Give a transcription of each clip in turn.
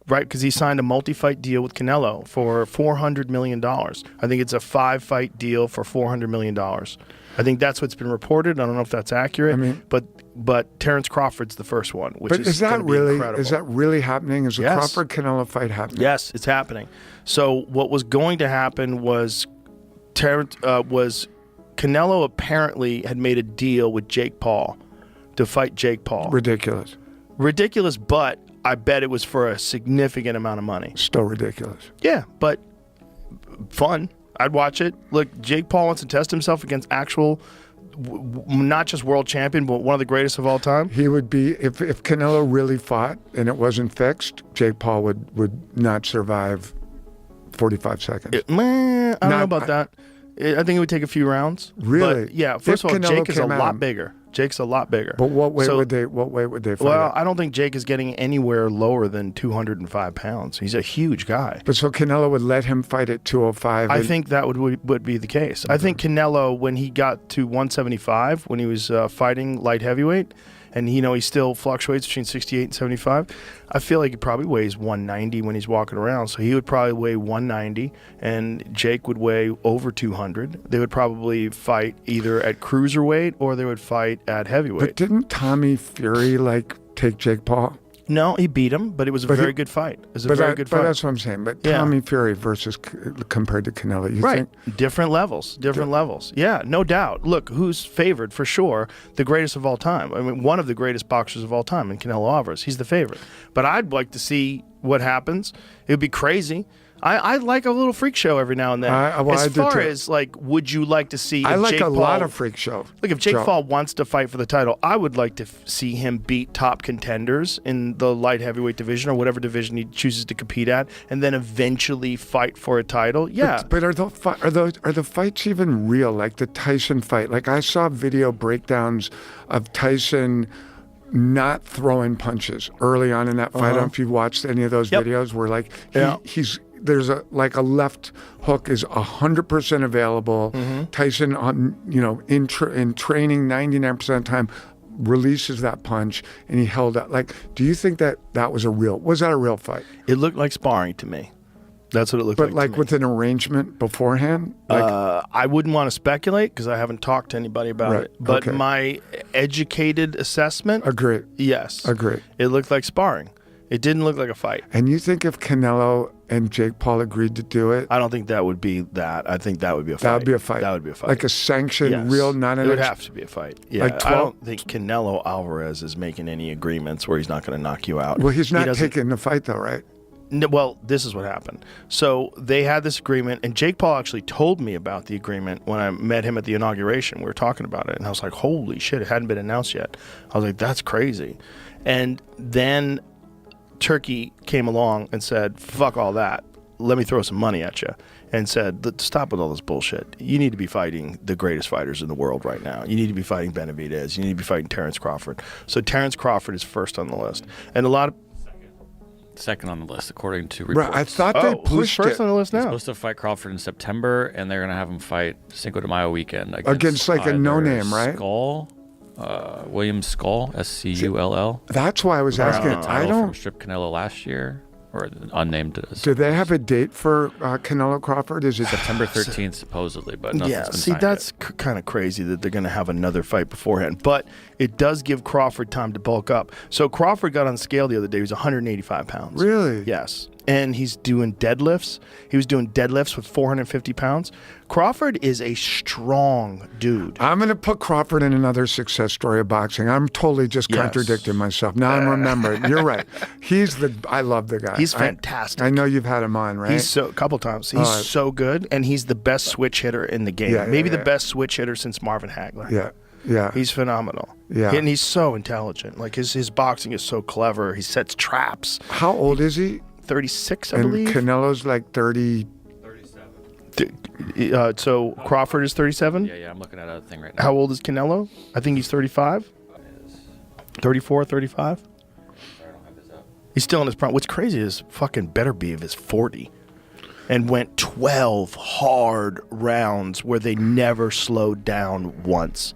right? Because he signed a multi-fight deal with Canelo for $400 million. I think it's a 5-fight deal for $400 million. I think that's what's been reported. I don't know if that's accurate. I mean, but Terence Crawford's the first one, which is that really incredible. Is that really happening? Is the Crawford Canelo fight happening? Yes, it's happening. So what was going to happen was Canelo apparently had made a deal with Jake Paul to fight Jake Paul. Ridiculous, but I bet it was for a significant amount of money. Still ridiculous. Yeah, but fun. I'd watch it. Look, Jake Paul wants to test himself against actual, not just world champion, but one of the greatest of all time. He would be, if Canelo really fought and it wasn't fixed, Jake Paul would not survive 45 seconds. I don't know about that. I think it would take a few rounds. Really? But yeah. First of all, Jake is a lot bigger. Jake's a lot bigger. But what weight would they fight? Well, I don't think Jake is getting anywhere lower than 205 pounds. He's a huge guy. But so Canelo would let him fight at 205? I think that would be the case. I think Canelo, when he got to 175, when he was fighting light heavyweight, and he still fluctuates between 68 and 75. I feel like he probably weighs 190 when he's walking around. So he would probably weigh 190, and Jake would weigh over 200. They would probably fight either at cruiserweight or they would fight at heavyweight. But didn't Tommy Fury take Jake Paul? No, he beat him, but it was a very good fight. It was a very good fight. But that's what I'm saying. But Tommy Fury versus compared to Canelo, you think? Different levels. Yeah, no doubt. Look, who's favored for sure? The greatest of all time. I mean, one of the greatest boxers of all time in Canelo Alvarez. He's the favorite. But I'd like to see what happens. It would be crazy. I like a little freak show every now and then. As far as would you like to see? I like a lot of freak show. Look, if Jake Paul wants to fight for the title, I would like to see him beat top contenders in the light heavyweight division or whatever division he chooses to compete at, and then eventually fight for a title. Yeah, but are the fights even real? Like the Tyson fight. Like I saw video breakdowns of Tyson not throwing punches early on in that fight. I don't know if you watched any of those videos where there's a left hook is 100% available. Tyson in training 99% of the time releases that punch and he held up. Do you think that was a real fight? It looked like sparring to me. That's what it looked like. But with an arrangement beforehand? I wouldn't want to speculate because I haven't talked to anybody about it. But my educated assessment. Agree. Yes. Agree. It looked like sparring. It didn't look like a fight. And you think if Canelo and Jake Paul agreed to do it? I don't think that would be that. I think that would be a fight. That would be a fight. That would be a fight. Like a sanctioned, real, not an... It would have to be a fight. Yeah, I don't think Canelo Alvarez is making any agreements where he's not going to knock you out. Well, he's not taking the fight though, right? No, well, this is what happened. So they had this agreement, and Jake Paul actually told me about the agreement when I met him at the inauguration. We were talking about it, and I was like, holy shit, it hadn't been announced yet. I was like, that's crazy. And then Turkey came along and said, fuck all that. Let me throw some money at you. And said, stop with all this bullshit. You need to be fighting the greatest fighters in the world right now. You need to be fighting Benavidez. You need to be fighting Terence Crawford. So Terence Crawford is first on the list. And a lot of... Second on the list, according to reports. Right, I thought they pushed who's first on the list now? He's supposed to fight Crawford in September, and they're going to have him fight Cinco de Mayo weekend against like a no-name, right? William Skull, Scull. That's why I was asking. I don't from Strip Canelo last year, or unnamed. Do they have a date for Canelo Crawford? Is it September 13th supposedly? But nothing's been signed that's kind of crazy that they're going to have another fight beforehand. But it does give Crawford time to bulk up. So Crawford got on scale the other day. He was 185 pounds. Really? Yes. And he's doing deadlifts. He was doing deadlifts with 450 pounds. Crawford is a strong dude. I'm going to put Crawford in another success story of boxing. I'm totally just contradicting myself. Now I'm remembering. You're right. I love the guy. He's fantastic. I know you've had him on, right? A couple times. He's so good, and he's the best switch hitter in the game. Maybe the best switch hitter since Marvin Hagler. Yeah. Yeah. He's phenomenal. Yeah. And he's so intelligent. Like his boxing is so clever. He sets traps. How old is he? 36, I believe. And Canelo's like 30. 37. So Crawford is 37? Yeah, I'm looking at a thing right now. How old is Canelo? I think he's 35. 34, 35? Sorry, I don't have this up. He's still in his prime. What's crazy is fucking better be if he's 40. And went 12 hard rounds where they never slowed down once.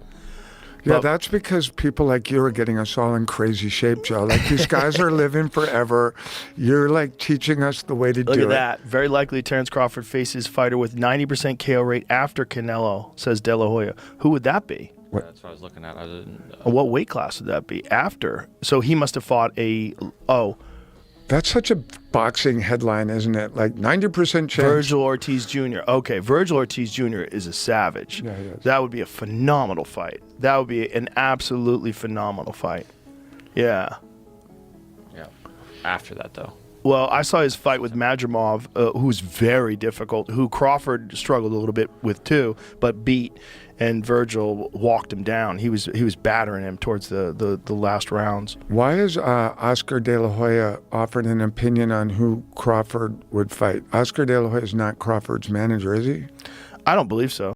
Yeah, But- that's because people like you are getting us all in crazy shape, Joe. Like these guys are living forever. You're like teaching us the way to Look do at it. that. Very likely Terence Crawford faces fighter with 90% KO rate after Canelo, says De La Hoya. Who would that be? Yeah, that's what I was looking at. I didn't. What weight class would that be? After. So he must have fought That's such a boxing headline, isn't it? Like 90% chance. Virgil Ortiz Jr. Okay, Virgil Ortiz Jr. is a savage. Yeah, he is. That would be a phenomenal fight. That would be an absolutely phenomenal fight. Yeah. Yeah. After that, though. Well, I saw his fight with Madrimov, who's very difficult, who Crawford struggled a little bit with too, but beat, and Virgil walked him down. He was battering him towards the last rounds. Why is Oscar De La Hoya offered an opinion on who Crawford would fight? Oscar De La Hoya is not Crawford's manager, is he? I don't believe so.